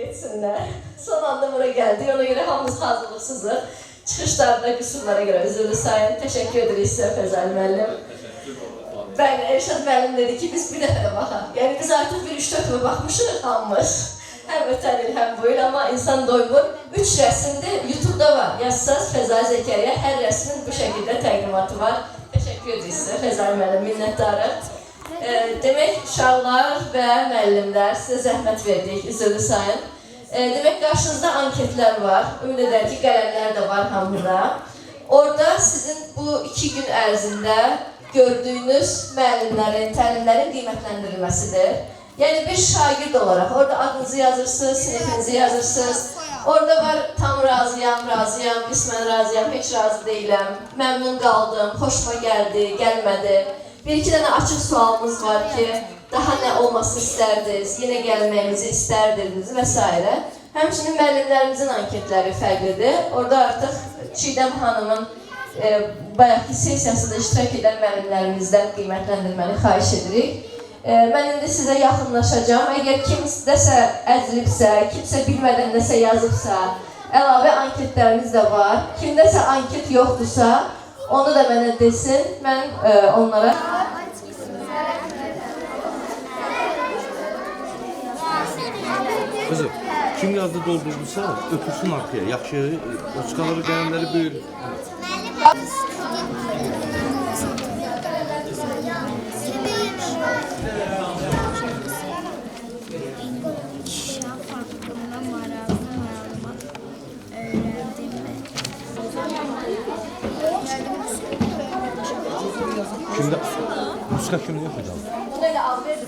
geçsinler. Son anda bura geldi. Ona göre hamımız hazırlıksızdır. Çıxışlarda qüsurlara görə üzrlü sayın. Teşekkür ederiz sizə Fəzəl müəllim. Ben Erşad müəllim dedi ki, biz bir dəfə də baxaq. Yəni biz artıq bir 3-4 dəfə baxmışıq hamımız. Həm ötən il, həm bu il, amma insan doymur. 3 rəsmdə YouTube-da var. Yazsaz Fəzəl Zəkəriyyə, hər rəsmin bu şəkildə təqdimatı var. Teşekkür ederiz sizə Fəzəl müəllim, minnətdarıq. Demək, uşaqlar və müəllimlər sizə zəhmət verdik, üzrlü sayın. Demək, qarşınızda anketlər var. Ümid edər ki, qələmlər də var hamıda. Orada sizin bu 2 gün ərzində gördüyünüz müəllimlərin, təlimlərin qiymətləndirilməsidir. Yəni bir şagird olaraq orada adınızı yazırsınız, sinifinizi yazırsınız. Orada var tam razıyam, qismən razıyam, heç razı deyiləm, məmnun qaldım, xoşuma gəldi, gəlmədi. Bir-iki dənə açıq sualımız var ki, daha nə olması istərdiniz, yenə gəlməyimizi istərdiniz və s. Həmçinin müəllimlərimizin anketləri fərqlidir. Orada artıq Çiğdəm xanımın bayaqki sesiyasında iştirak edən müəllimlərimizdən qiymətləndirməni xahiş edirik. Mən indi sizə yaxınlaşacağım. Əgər kimsə əzilibsə, kimsə bilmədən nəsə yazıbsa, əlavə anketlərimiz də var. Kimdəsə anket yoxdursa, onu da mənə desin. Mən onlara... Kızım, kim yazdı doldurduysa öpürsün arkaya. Yaxşı, uçkaları, qələmləri böyür. Kimde? Muska kimde yok hocam? Bunu elə al, ver.